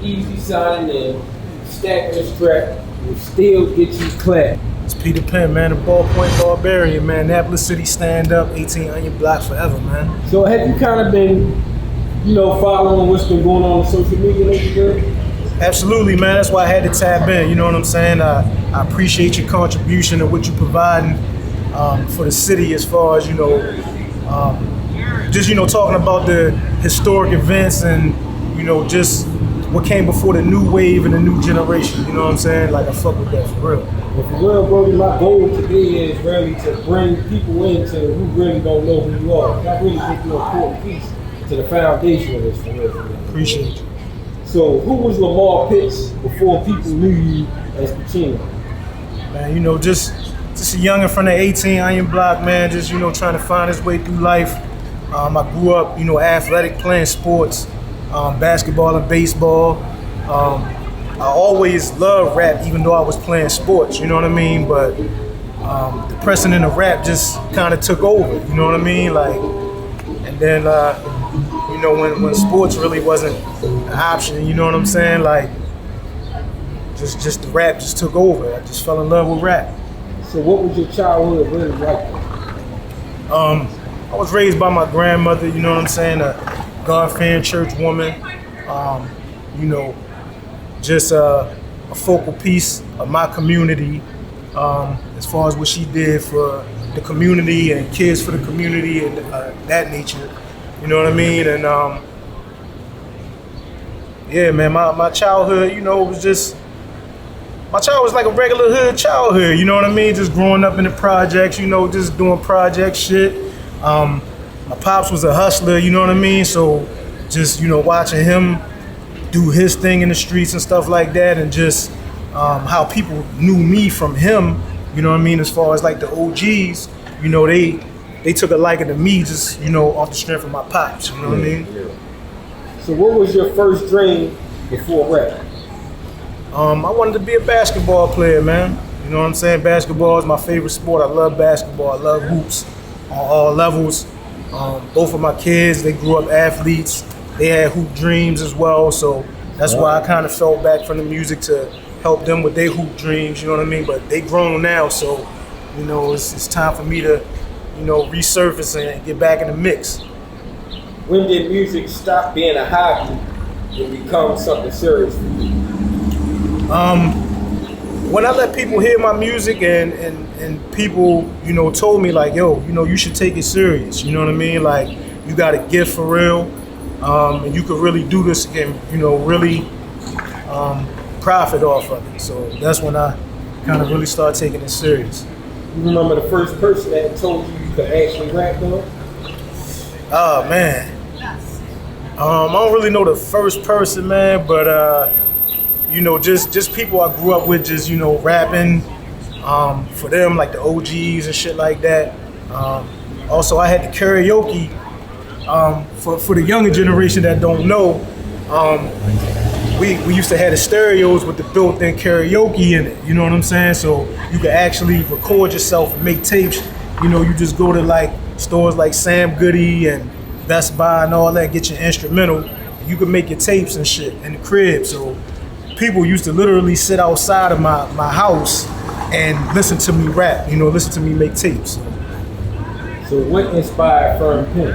easy signing in, stack the strap, will still get you clapped. It's Peter Pan, man, the ballpoint barbarian, man. Annapolis City stand up, 18 Onion Block forever, man. So have you kind of been, following what's been going on social media lately, bro? Absolutely, man. That's why I had to tap in. You know what I'm saying? I appreciate your contribution and what you're providing for the city as far as, just, talking about the historic events and, just what came before the new wave and the new generation. You know what I'm saying? Like, I fuck with that for real. Well, for real, bro, my goal today is really to bring people into who really don't know who you are. I really think you're an important piece to the foundation of this for real. Appreciate you. So, who was Lamar Pitts before people knew you as Pacino? Man, just a youngin' from the 18 Onion Block, man, just, trying to find his way through life. I grew up, athletic, playing sports, basketball and baseball. I always loved rap, even though I was playing sports, you know what I mean? But the pressing in the rap just kind of took over, you know what I mean? Like, and then, when sports really wasn't an option, you know what I'm saying? Like, just the rap just took over. I just fell in love with rap. So what was your childhood really like? I was raised by my grandmother, you know what I'm saying? A God-fearing church woman, just a focal piece of my community as far as what she did for the community and kids for the community and that nature. You know what I mean? And yeah, man, my childhood, my child was like a regular hood childhood, you know what I mean? Just growing up in the projects, just doing project shit. My pops was a hustler, you know what I mean? So just, watching him do his thing in the streets and stuff like that, and just how people knew me from him, you know what I mean? As far as like the OGs, they took a liking to me just, off the strength of my pops, you know what I mean? Yeah. So what was your first dream before rap? I wanted to be a basketball player, man. You know what I'm saying? Basketball is my favorite sport. I love basketball. I love hoops on all levels. Both of my kids, they grew up athletes. They had hoop dreams as well. So that's why I kind of fell back from the music to help them with their hoop dreams, you know what I mean? But they grown now, so, it's time for me to, resurface and get back in the mix. When did music stop being a hobby and become something serious for you? When I let people hear my music and people, told me like, yo, you should take it serious. You know what I mean? Like, you got a gift for real, and you could really do this and, really profit off of it. So that's when I kind of really started taking it serious. You remember the first person that told you could actually rap though? Oh, man. I don't really know the first person, man, but just people I grew up with, just rapping for them, like the OGs and shit like that. Also, I had the karaoke for the younger generation that don't know. We used to have the stereos with the built-in karaoke in it. You know what I'm saying? So you could actually record yourself and make tapes. You just go to like stores like Sam Goody and Best Buy and all that, get your instrumental. You could make your tapes and shit in the crib. So people used to literally sit outside of my house and listen to me rap, listen to me make tapes. So what inspired Firm Pen?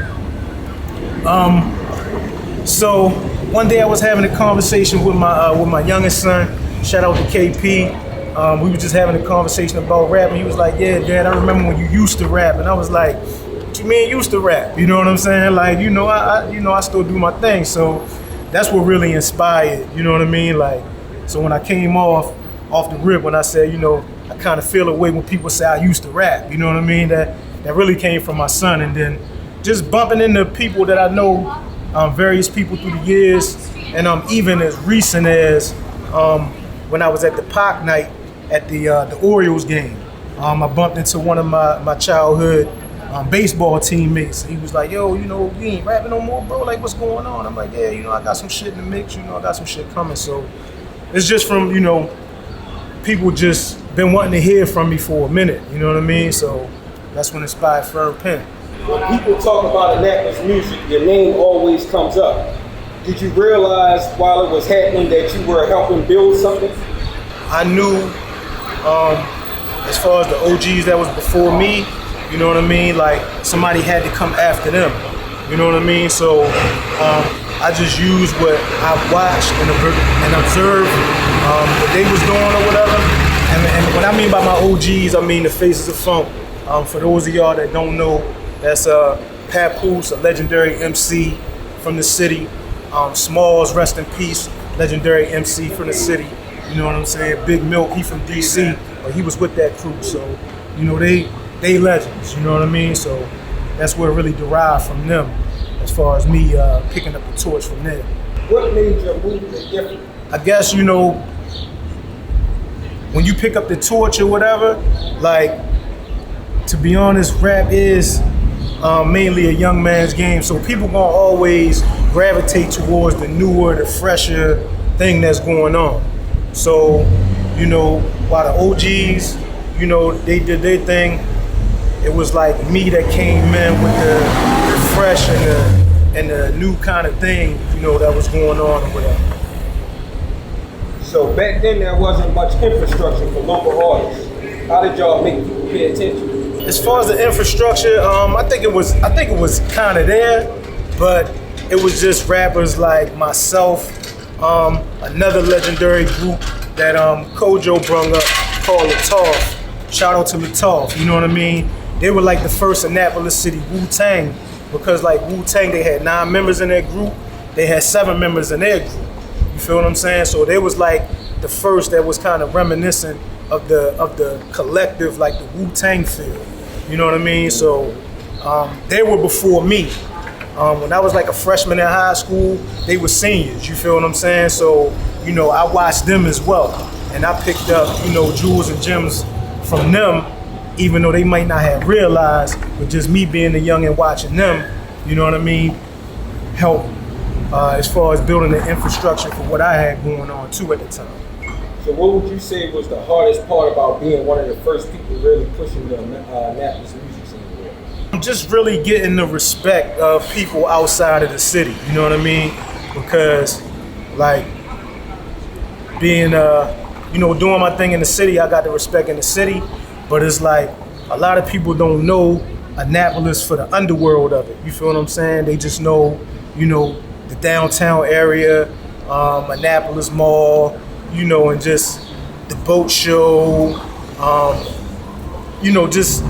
So one day I was having a conversation with my youngest son, shout out to KP. We were just having a conversation about rap, and he was like, yeah, Dad, I remember when you used to rap. And I was like, what you mean used to rap? You know what I'm saying? Like, I still do my thing. So that's what really inspired, you know what I mean? Like, so when I came off the rip, when I said, I kind of feel a way when people say I used to rap, you know what I mean? That really came from my son. And then just bumping into people that I know, various people through the years, and even as recent as when I was at the Pac night at the Orioles game. I bumped into one of my childhood baseball teammates. He was like, yo, you ain't rapping no more, bro? Like, what's going on? I'm like, yeah, I got some shit in the mix, I got some shit coming. So it's just from, people just been wanting to hear from me for a minute, you know what I mean? So that's when inspired Firm Pen. When people talk about Annapolis music, your name always comes up. Did you realize while it was happening that you were helping build something? I knew, as far as the OGs that was before me, you know what I mean? Like somebody had to come after them, you know what I mean? So I just used what I watched and observed what they was doing or whatever. And what I mean by my OGs, I mean the Faces of Funk. For those of y'all that don't know, that's Papoose, a legendary MC from the city. Smalls, rest in peace, legendary MC from the city. You know what I'm saying? Big Milk, he from DC, but he was with that crew. So, you know, they legends, you know what I mean? So that's where it really derived from them as far as me picking up the torch from there. What made your movement different? I guess, you know, when you pick up the torch or whatever, like, to be honest, rap is mainly a young man's game. So people gonna always gravitate towards the newer, the fresher thing that's going on. So, you know, while the OGs, you know, they did their thing, it was like me that came in with the fresh and the new kind of thing, you know, that was going on or whatever. So back then there wasn't much infrastructure for local artists. How did y'all make people pay attention? As far as the infrastructure, I think it was kind of there, but it was just rappers like myself, another legendary group that Kojo brung up called Latoff. Shout out to Latoff, you know what I mean? They were like the first Annapolis City Wu-Tang, because like Wu-Tang, they had 9 members in their group, they had 7 members in their group. You feel what I'm saying? So they was like the first that was kind of reminiscent of the collective, like the Wu-Tang feel. You know what I mean? So they were before me. When I was like a freshman in high school, they were seniors, you feel what I'm saying? So, you know, I watched them as well. And I picked up, you know, jewels and gems from them, even though they might not have realized, but just me being the young and watching them, you know what I mean, helped as far as building the infrastructure for what I had going on too at the time. So what would you say was the hardest part about being one of the first people really pushing the Annapolis music scene? Just really getting the respect of people outside of the city, you know what I mean? Because like being, you know, doing my thing in the city, I got the respect in the city, but it's like a lot of people don't know Annapolis for the underworld of it. You feel what I'm saying? They just know, you know, the downtown area, Annapolis Mall, you know, and just the boat show, you know, just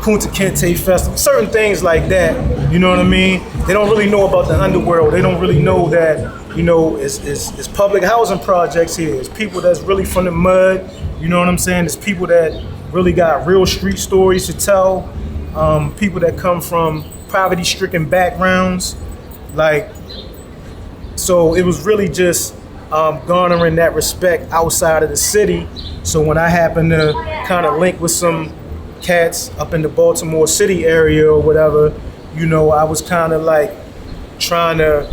Kunta Kinte Festival, certain things like that, you know what I mean? They don't really know about the underworld. They don't really know that, you know, it's public housing projects here. It's people that's really from the mud, you know what I'm saying? It's people that really got real street stories to tell, people that come from poverty-stricken backgrounds, like, so it was really just garnering that respect outside of the city. So when I happened to kind of link with some cats up in the Baltimore City area or whatever, you know, I was kind of like trying to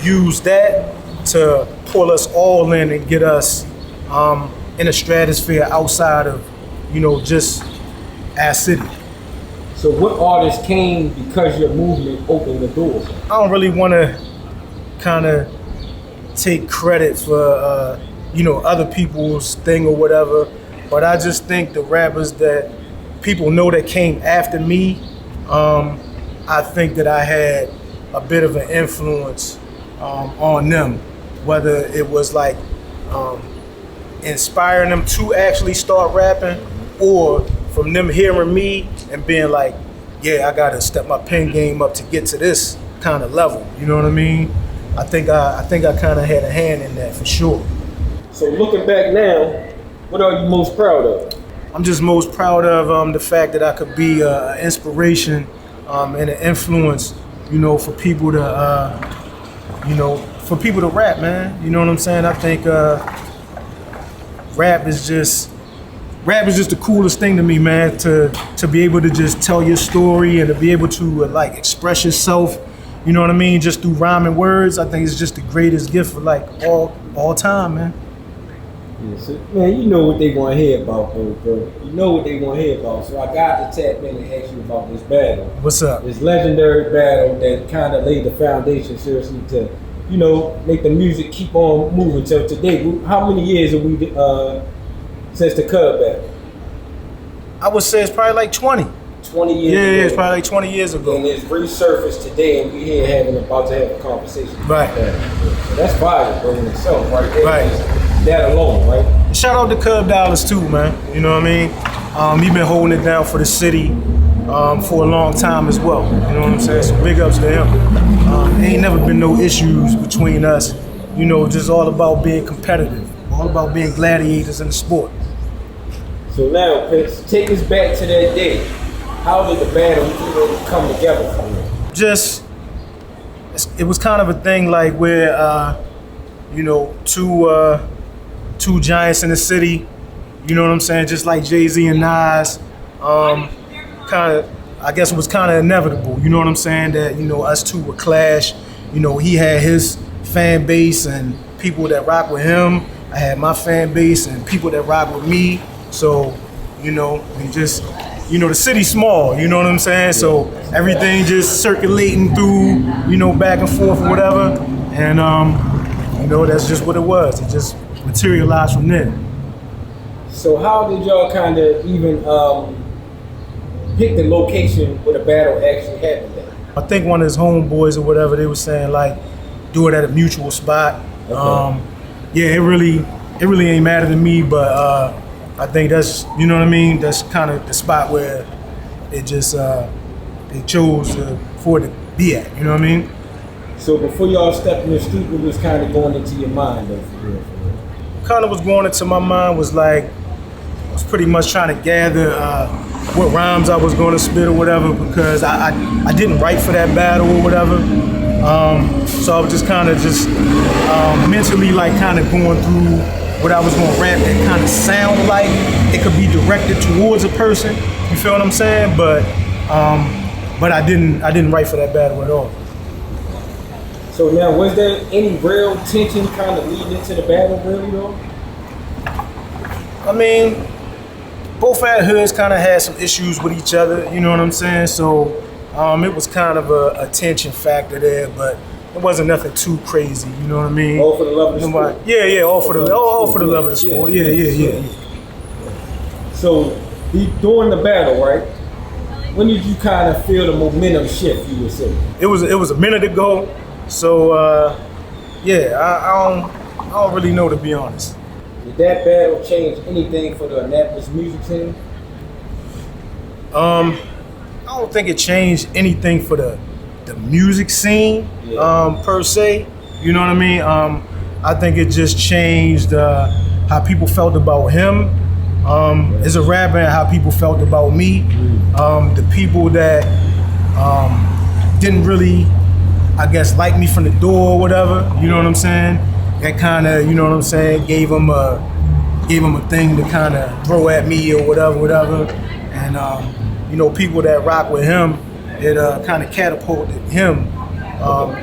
use that to pull us all in and get us in a stratosphere outside of, you know, just our city. So what artists came because your movement opened the doors? I don't really want to kind of take credit for, you know, other people's thing or whatever, but I just think the rappers that people know that came after me, I think that I had a bit of an influence on them, whether it was like inspiring them to actually start rapping, or from them hearing me and being like, yeah, I gotta step my pen game up to get to this kind of level, you know what I mean? I think I kind of had a hand in that for sure. So looking back now, what are you most proud of? I'm just most proud of the fact that I could be an inspiration and an influence, you know, for people to, you know, for people to rap, man. You know what I'm saying? I think rap is just the coolest thing to me, man. To be able to just tell your story and to be able to like express yourself, you know what I mean, just through rhyming words. I think it's just the greatest gift for like all time, man. Yes, man, you know what they want to hear about, bro. You know what they want to hear about. So I got to tap in and ask you about this battle. What's up? This legendary battle that kind of laid the foundation, seriously, to, you know, make the music keep on moving till today? How many years have we since the Cub battle? I would say it's probably like 20. 20 years ago. Yeah, it's probably like 20 years ago. And it's resurfaced today, and we here about to have a conversation. Right. So that's fire, bro, in itself, right there. Right. Just that alone, right? Shout out to Cub Dollars too, man. You know what I mean? He been holding it down for the city for a long time as well. You know what I'm saying? So big ups to him. Ain't never been no issues between us. You know, just all about being competitive, all about being gladiators in the sport. So now, Prince, take us back to that day. How did the battle come together for you? Just, it was kind of a thing like where, you know, two giants in the city, you know what I'm saying? Just like Jay-Z and Nas, kind of, I guess it was kind of inevitable, you know what I'm saying? That, you know, us two would clash. You know, he had his fan base and people that rock with him. I had my fan base and people that rock with me. So, you know, and just, you know, the city's small, you know what I'm saying? So everything just circulating through, you know, back and forth or whatever. And, you know, that's just what it was. It just materialized from there. So how did y'all kind of even pick the location where the battle actually happened at? I think one of his homeboys or whatever, they were saying like, do it at a mutual spot. Okay. Yeah, it really ain't matter to me, but I think that's, you know what I mean? That's kind of the spot where it just, they chose for it to be at, you know what I mean? So before y'all stepped in the street, what was kind of going into your mind though, for real? Kind of was going into my mind was like, I was pretty much trying to gather what rhymes I was going to spit or whatever, because I didn't write for that battle or whatever. So I was just kind of mentally like kind of going through what I was gonna rap that kind of sound like it could be directed towards a person. You feel what I'm saying? But I didn't write for that battle at all. So now, was there any real tension kind of leading into the battle, really though? I mean, both our hoods kind of had some issues with each other. You know what I'm saying? So it was kind of a tension factor there, but it wasn't nothing too crazy, you know what I mean? All for the love of the sport. Yeah, all for the love of the sport. Yeah. So during the battle, right? When did you kind of feel the momentum shift? You would say it was a minute ago. So yeah, I don't really know, to be honest. Did that battle change anything for the Annapolis music scene? I don't think it changed anything for the music scene, per se. You know what I mean? I think it just changed how people felt about him as a rapper and how people felt about me. The people that didn't really, I guess, like me from the door or whatever, you know what I'm saying? That kind of, you know what I'm saying, gave him a thing to kind of throw at me or whatever. And, you know, people that rock with him, it kind of catapulted him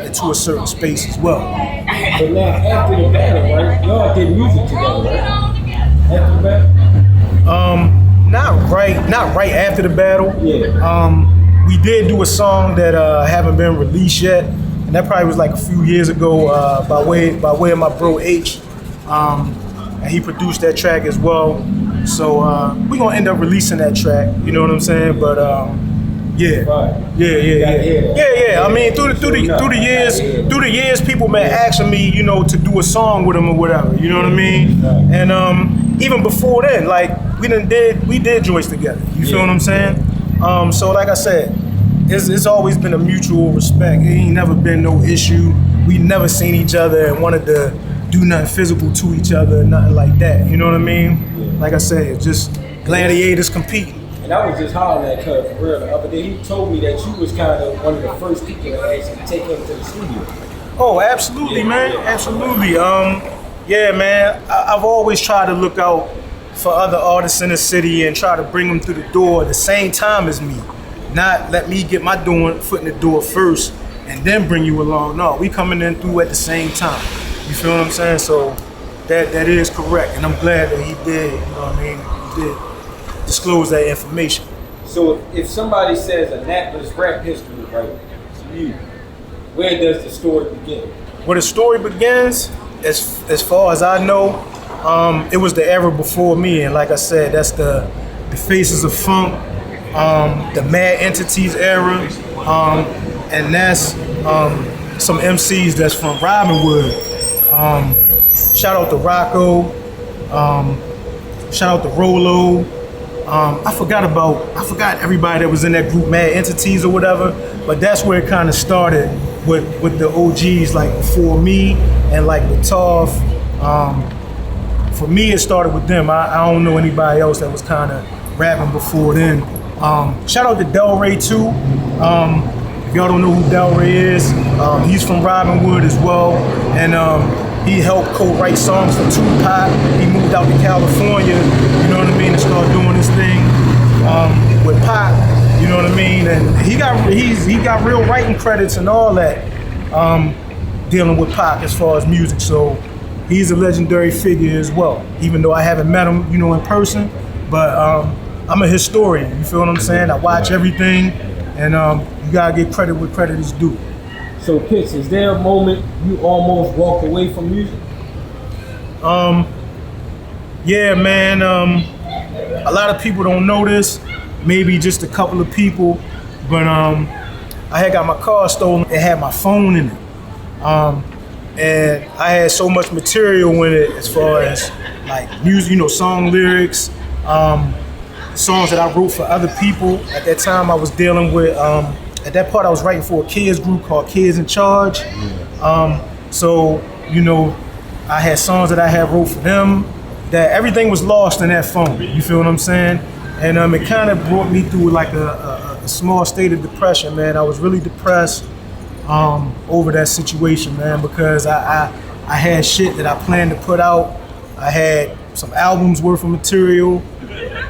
into a certain space as well. But now, after the battle, right, y'all did music together, right? After the battle? Not right after the battle. Yeah. We did do a song that haven't been released yet, and that probably was like a few years ago by way of my bro H, and he produced that track as well. So we're gonna end up releasing that track. You know what I'm saying? But yeah. I mean, through the years, people been asking me, you know, to do a song with them or whatever. You know what I mean? And even before then, like we did joints together. You feel what I'm saying? So like I said, it's always been a mutual respect. It ain't never been no issue. We never seen each other and wanted to do nothing physical to each other, nothing like that. You know what I mean? Like I said, it's just gladiators competing. And I was just hollering at Cub for real the other day. He told me that you was kind of one of the first people to actually take him to the studio. Oh, absolutely, man. Absolutely. Yeah, man. I've always tried to look out for other artists in the city and try to bring them through the door at the same time as me. Not let me get my foot in the door first and then bring you along. No, we coming in through at the same time. You feel what I'm saying? So that is correct, and I'm glad that he did. You know what I mean? He did disclose that information. So if somebody says Annapolis rap history, right, to you, where does the story begin? where the story begins, as far as I know, it was the era before me, and like I said, that's the Faces of Funk, the Mad Entities era, and that's some MCs that's from Robinwood. Shout out to Rocco, shout out to Rolo. I forgot everybody that was in that group, Mad Entities or whatever, but that's where it kind of started with the OGs like before me and like with Toph. For me, it started with them. I don't know anybody else that was kind of rapping before then. Shout out to Delray too. If y'all don't know who Delray is, he's from Robinwood as well, and he helped co-write songs for Tupac. He moved out to California, you know what I mean, and started doing his thing with Pac, you know what I mean, and he got real writing credits and all that, dealing with Pac as far as music. So he's a legendary figure as well, even though I haven't met him, you know, in person, but I'm a historian, you feel what I'm saying? I watch everything, and you gotta give credit where credit is due. So, Pitts, is there a moment you almost walked away from music? Yeah, man. A lot of people don't know this. Maybe just a couple of people, but I had got my car stolen. It had my phone in it, and I had so much material in it as far as like music, you know, song lyrics, songs that I wrote for other people. At that time, I was dealing with. At that part, I was writing for a kids group called Kids in Charge. So, you know, I had songs that I had wrote for them, that everything was lost in that phone, you feel what I'm saying? And it kind of brought me through like a small state of depression, man. I was really depressed over that situation, man, because I had shit that I planned to put out. I had some albums worth of material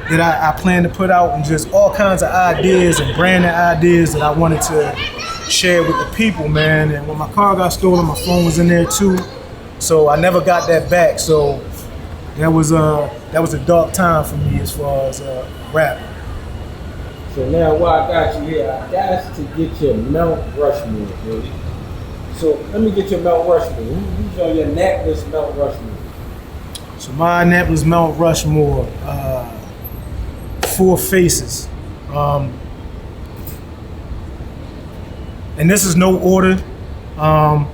that I planned to put out, and just all kinds of ideas and branding ideas that I wanted to share with the people, man. And when my car got stolen, my phone was in there too. So I never got that back. So that was a dark time for me as far as rap. So now while I got you here, I got to get your Mount Rushmore, baby. So let me get your Mount Rushmore. Who's on your Annapolis Mount Rushmore? So my Annapolis Mount Rushmore, 4 faces. And this is no order. I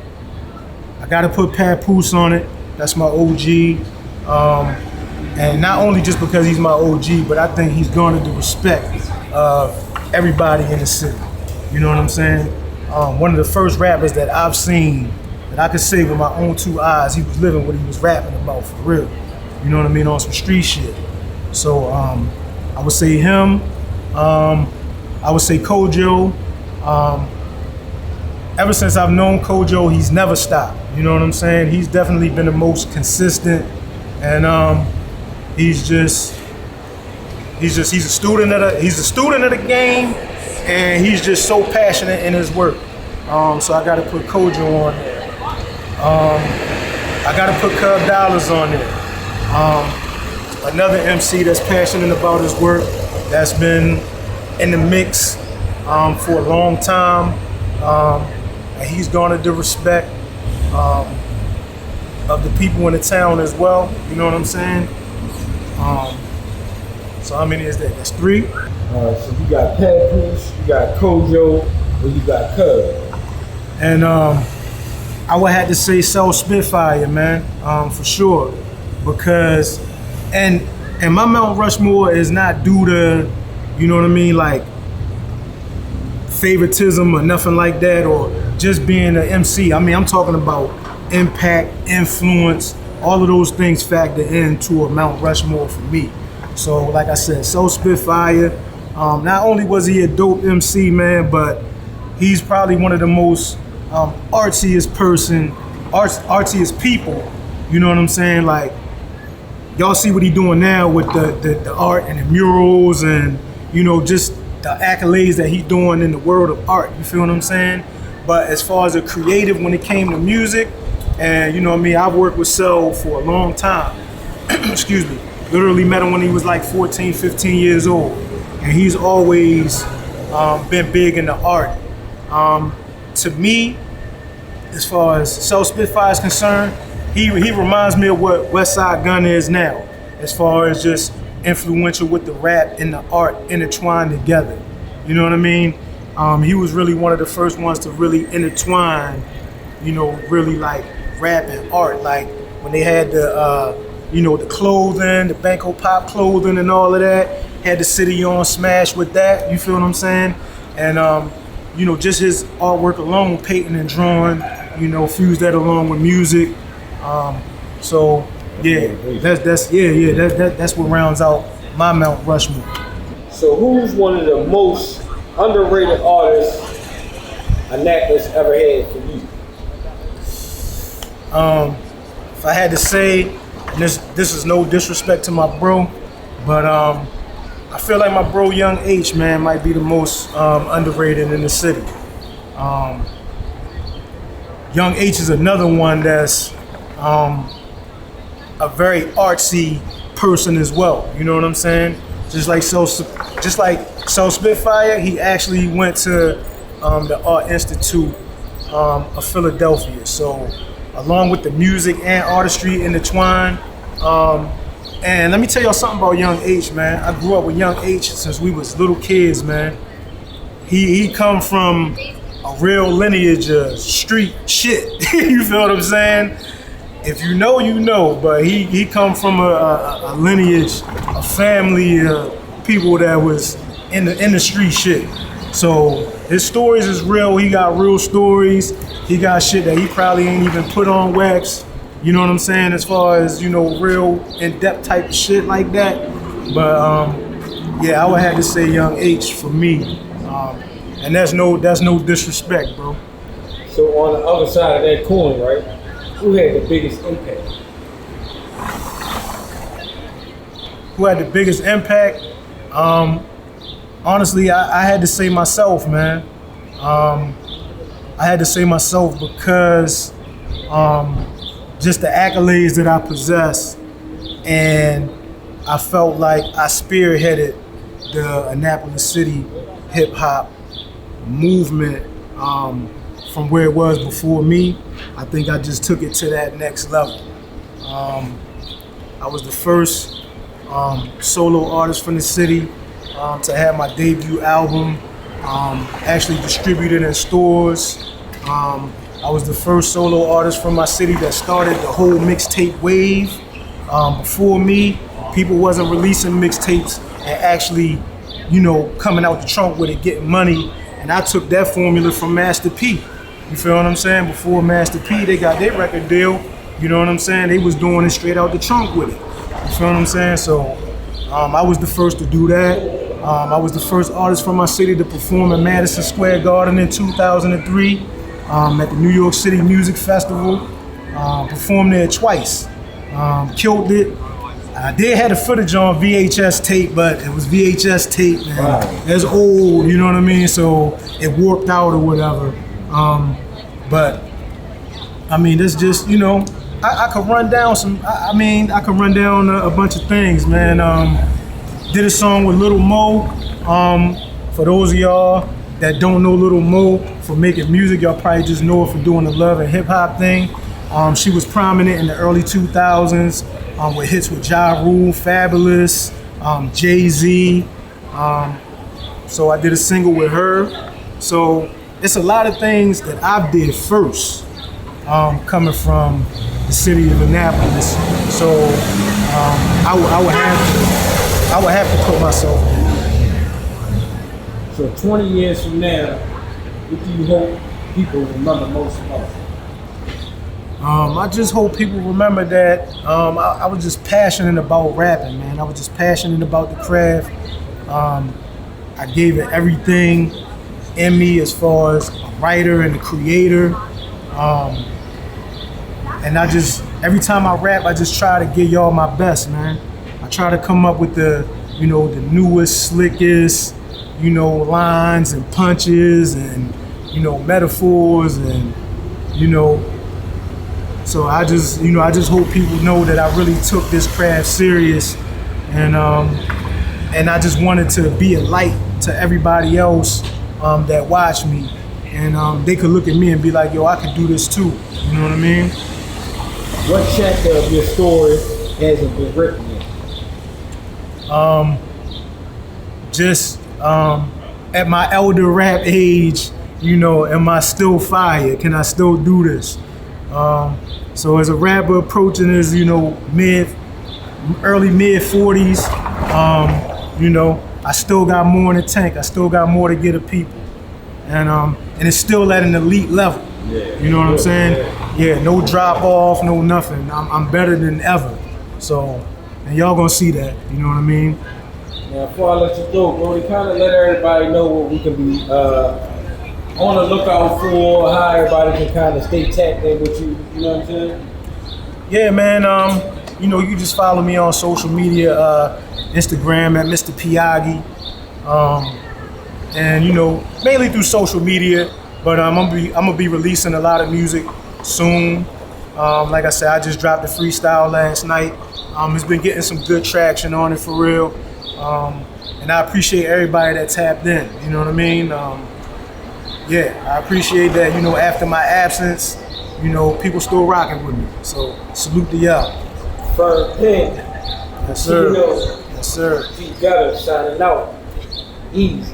gotta put Papoose on it. That's my OG. And not only just because he's my OG, but I think he's garnered the respect of everybody in the city. You know what I'm saying? One of the first rappers that I've seen that I could say with my own 2 eyes, he was living what he was rapping about for real. You know what I mean? On some street shit. So I would say him. I would say Kojo. Ever since I've known Kojo, he's never stopped. You know what I'm saying? He's definitely been the most consistent, and he's a student of the game, and he's just so passionate in his work. So I got to put Kojo on there. I got to put Cub Dollars on there. Another MC that's passionate about his work, that's been in the mix for a long time, and he's garnered the respect of the people in the town as well. You know what I'm saying? So how many is that? That's 3. So you got Papoose, you got Kojo, and you got Cub. And I would have to say Cell Spitfire, man, for sure, because and my Mount Rushmore is not due to, you know what I mean, like favoritism or nothing like that, or just being an MC. I mean, I'm talking about impact, influence, all of those things factor into a Mount Rushmore for me. So like I said, Soul Spitfire, not only was he a dope MC, man, but he's probably one of the most artsiest people, you know what I'm saying? Like, y'all see what he doing now with the art and the murals, and, you know, just the accolades that he's doing in the world of art, you feel what I'm saying? But as far as a creative, when it came to music, and you know what I mean, I've worked with Cell for a long time. Excuse me. Literally met him when he was like 14, 15 years old. And he's always been big into art. To me, as far as Self Spitfire is concerned, he reminds me of what West Side Gun is now, as far as just influential with the rap and the art intertwined together. You know what I mean? He was really one of the first ones to really intertwine, you know, really like rap and art. Like when they had the, you know, the clothing, the Banco Pop clothing and all of that, had the city on smash with that, you feel what I'm saying? And, you know, just his artwork alone, painting and drawing, you know, fuse that along with music. So yeah, that's what rounds out my Mount Rushmore. So who's one of the most underrated artists Annapolis ever had for you? If I had to say, and this is no disrespect to my bro, but I feel like my bro Young H, man, might be the most underrated in the city. Young H is another one that's a very artsy person as well. You know what I'm saying? Just like Self Spitfire, he actually went to the Art Institute of Philadelphia. So along with the music and artistry intertwined. And let me tell y'all something about Young H, man. I grew up with Young H since we was little kids, man. He come from a real lineage of street shit. You feel what I'm saying? If you know, you know. But he come from a lineage, a family of people that was in the street shit. So his stories is real. He got real stories. He got shit that he probably ain't even put on wax. You know what I'm saying? As far as, you know, real in-depth type of shit like that. But yeah, I would have to say Young H for me. And that's no disrespect, bro. So on the other side of that coin, right? Who had the biggest impact? Who had the biggest impact? Honestly, I had to say myself, man. I had to say myself because just the accolades that I possess, and I felt like I spearheaded the Annapolis City hip hop movement from where it was before me. I think I just took it to that next level. I was the first solo artist from the city to have my debut album actually distributed in stores. I was the first solo artist from my city that started the whole mixtape wave. Before me, people wasn't releasing mixtapes and actually, you know, coming out the trunk with it, getting money. And I took that formula from Master P. You feel what I'm saying? Before Master P, they got their record deal. You know what I'm saying? They was doing it straight out the trunk with it. You feel what I'm saying? So I was the first to do that. I was the first artist from my city to perform at Madison Square Garden in 2003 at the New York City Music Festival. Performed there twice. Killed it. I did have the footage on VHS tape, but it was VHS tape, and wow. It's old, you know what I mean? So it warped out or whatever. But I mean, it's just, you know, I could run down I could run down a bunch of things, man. Did a song with Little Mo. For those of y'all that don't know Little Mo for making music, y'all probably just know her for doing the love and hip hop thing. She was prominent in the early 2000s with hits with Ja Rule, Fabulous, Jay-Z. So I did a single with her. So it's a lot of things that I did first, coming from the city of Annapolis. So I would have to put myself in. So 20 years from now, what do you hope people remember most about? I just hope people remember that I was just passionate about rapping, man. I was just passionate about the craft. I gave it everything in me as far as a writer and a creator. And I just, every time I rap, I just try to give y'all my best, man. I try to come up with the, you know, the newest, slickest, you know, lines and punches and, you know, metaphors and, you know, so I just hope people know that I really took this craft serious, and I just wanted to be a light to everybody else that watched me, and they could look at me and be like, yo, I could do this too. You know what I mean? What chapter of your story hasn't been written yet? At my elder rap age, you know, am I still fire? Can I still do this? So as a rapper approaching his, you know, early mid 40s, you know, I still got more in the tank. I still got more to get at people, and it's still at an elite level. Yeah. You know what I'm saying? Yeah, no drop off, no nothing. I'm better than ever. So, and y'all gonna see that. You know what I mean? Now, before I let you go, bro, kind of let everybody know what we can be on the lookout for, how everybody can kind of stay tapped in with you. You know what I'm saying? Yeah, man. You know, you just follow me on social media, Instagram at Mr. Piaggi, and you know, mainly through social media. But I'm gonna be releasing a lot of music soon. Like I said, I just dropped a freestyle last night. It's been getting some good traction on it for real. And I appreciate everybody that tapped in. You know what I mean? Yeah, I appreciate that. You know, after my absence, you know, people still rocking with me. So salute to y'all. First Pin. Yes, sir. CEO. Yes, sir. T Gutter signing out. Easy.